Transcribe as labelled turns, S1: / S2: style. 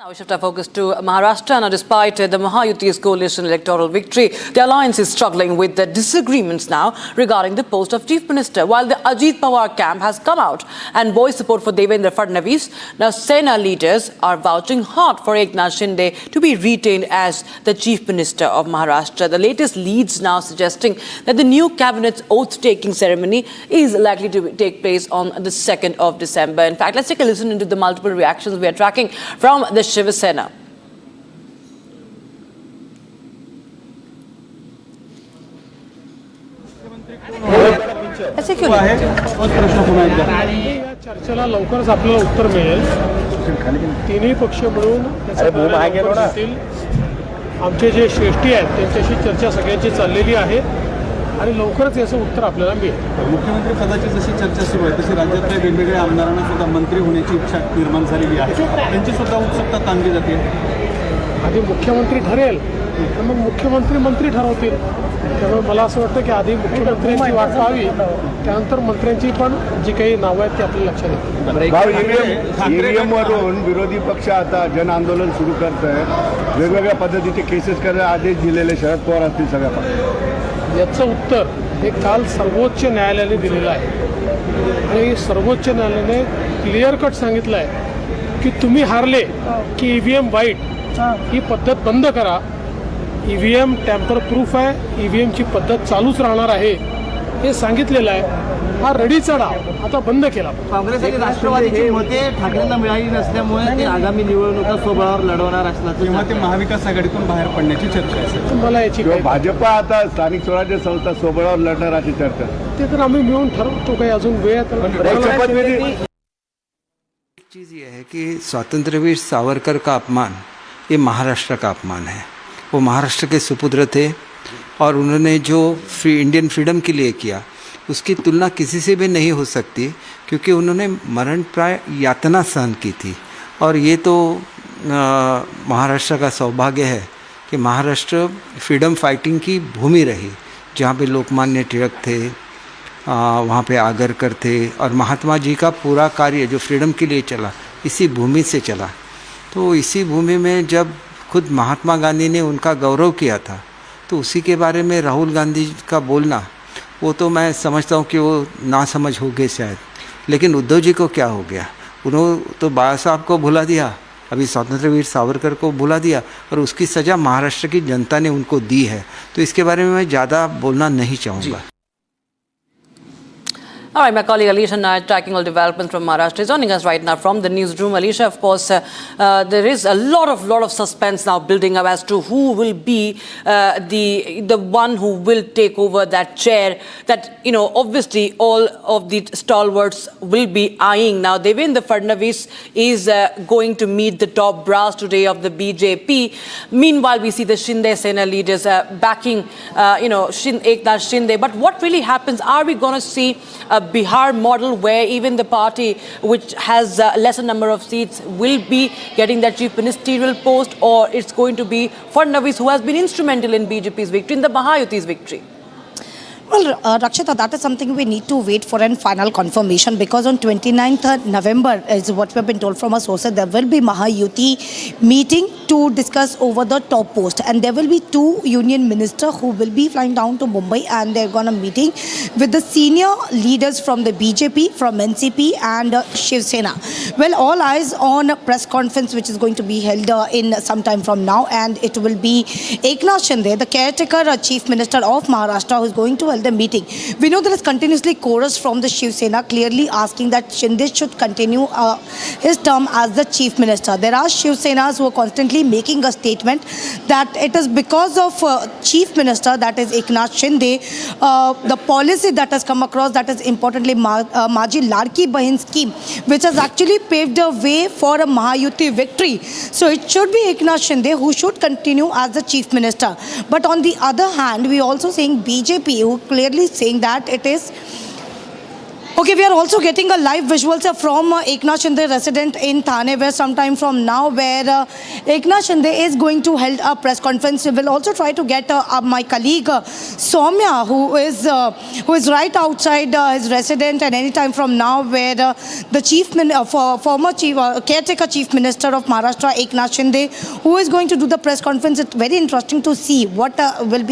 S1: Now we shift our focus to Maharashtra. Now, despite the Mahayuti's coalition electoral victory, the alliance is struggling with the disagreements now regarding the post of Chief Minister. While the Ajit Pawar camp has come out and voiced support for Devendra Fadnavis, now Sena leaders are vouching hard for Eknath Shinde to be retained as the Chief Minister of Maharashtra. The latest leads now suggesting that the new cabinet's oath-taking ceremony is likely to take place on the 2nd of December. In fact, let's take a listen into the multiple reactions we are tracking from the Shiva Sena.
S2: ऐसे क्यों या चर्चेला लवकरच आपल्याला उत्तर मिळेल. तिन्ही पक्ष मिळून आमचे जे श्रेष्ठी आहेत त्यांच्याशी चर्चा सगळ्यांची चाललेली आहे आणि लवकरच याचं उत्तर आपल्याला मिळेल.
S3: मुख्यमंत्री पदाची जशी चर्चा सुरू आहे तशी राज्यातल्या वेगवेगळ्या आमदारांना सुद्धा मंत्री होण्याची इच्छा निर्माण झालेली आहे. त्यांची सुद्धा उत्सुकता ताणली जाते.
S2: आधी मुख्यमंत्री ठरेल तर मग मुख्यमंत्री मंत्री ठरवतील. त्यामुळे मला असं वाटतं की आधी मुख्यमंत्र्यांची वाट पाहावी, त्यानंतर मंत्र्यांची पण जी काही नावं आहेत ती आपल्याला लक्षात येतील.
S4: ईव्हीएमवरून विरोधी पक्ष आता जन आंदोलन सुरू करत आहे. वेगवेगळ्या पद्धतीचे केसेस करायला आदेश दिलेले शरद पवार असतील सगळ्या पक्षांना.
S2: याचं उत्तर हे काल सर्वोच्च न्यायालयाने दिलेलं आहे आणि सर्वोच्च न्यायालयाने क्लिअर कट सांगितलं आहे की तुम्ही हारले की ईव्हीएम वाईट ही पद्धत बंद करा. ईव्हीएम टॅम्पर प्रूफ आहे, ईव्हीएमची पद्धत चालूच राहणार आहे हे सांगितलेलं आहे. हा रडीचा डाव आता बंद केला.
S5: काँग्रेस आणि राष्ट्रवादीची मते ठाकरेंना मिळाली नसल्यामुळे ते आगामी निवडणुका स्वबळावर लढवणार असल्याचं
S3: तेव्हा ते महाविकास आघाडीतून बाहेर पडण्याची चर्चा आहे.
S2: मला याची
S4: भाजपा आता स्थानिक स्वराज्य संस्था सोबळावर लढणार अशी चर्चा.
S2: ते तर आम्ही मिळून ठरवतो. काही अजून वेळ
S6: चीज़ ये है कि स्वातंत्र्यवीर सावरकर का अपमान ये महाराष्ट्र का अपमान है. वो महाराष्ट्र के सुपुत्र थे और उन्होंने जो इंडियन फ्रीडम के लिए किया उसकी तुलना किसी से भी नहीं हो सकती, क्योंकि उन्होंने मरणप्राय यातना सहन की थी. और ये तो महाराष्ट्र का सौभाग्य है कि महाराष्ट्र फ्रीडम फाइटिंग की भूमि रही, जहाँ पे लोकमान्य टिळक थे, वहाँ पे आगरकर थे, और महात्मा जी का पूरा कार्य जो फ्रीडम के लिए चला इसी भूमि से चला. तो इसी भूमि में जब खुद महात्मा गांधी ने उनका गौरव किया था, तो उसी के बारे में राहुल गांधी का बोलना, वो तो मैं समझता हूँ कि वो नासमझ हो गए शायद. लेकिन उद्धव जी को क्या हो गया, उन्होंने तो बाबा साहब को भुला दिया, अभी स्वतंत्रवीर सावरकर को भुला दिया, और उसकी सज़ा महाराष्ट्र की जनता ने उनको दी है. तो इसके बारे में मैं ज़्यादा बोलना नहीं चाहूँगा.
S1: All right, my colleague Alisha Nair tracking all developments from Maharashtra is joining us right now from the newsroom. Alisha, of course, there is a lot of suspense now building up as to who will be the one who will take over that chair. That, you know, obviously all of the stalwarts will be eyeing. Now, Devendra Fadnavis is going to meet the top brass today of the BJP. Meanwhile, we see the Shinde Sena leaders backing, Eknath Shinde. But what really happens? Are we going to see a Bihar model where even the party which has a lesser number of seats will be getting that chief ministerial post, or it's going to be Fadnavis who has been instrumental in BJP's victory, in the Mahayuti's victory?
S7: Well, Rakshita, that is something we need to wait for a final confirmation, because on 29th November is what we have been told from our sources. There will be Mahayuti meeting to discuss over the top post, and there will be two union ministers who will be flying down to Mumbai, and they're going to meeting with the senior leaders from the BJP, from NCP and Shiv Sena. Well, all eyes on a press conference which is going to be held in some time from now, and it will be Eknath Shinde, the caretaker chief minister of Maharashtra, who is going to the meeting. We know there is continuously chorus from the Shiv Sena clearly asking that Shinde should continue his term as the chief minister. There are Shiv Senas who are constantly making a statement that it is because of chief minister, that is Eknath Shinde, the policy that has come across, that is importantly Maji Larki Bahin scheme, which has actually paved the way for a Mahayuti victory. So it should be Eknath Shinde who should continue as the chief minister. But on the other hand, we also saying BJP, who clearly saying that it is Okay, we are also getting a live visuals from Eknath Shinde resident in Thane, where sometime from now, where Eknath Shinde is going to hold a press conference. We will also try to get my colleague Soumya, who is right outside his resident, and anytime from now, where the former caretaker chief minister of Maharashtra, Eknath Shinde, who is going to do the press conference. It's very interesting to see what will be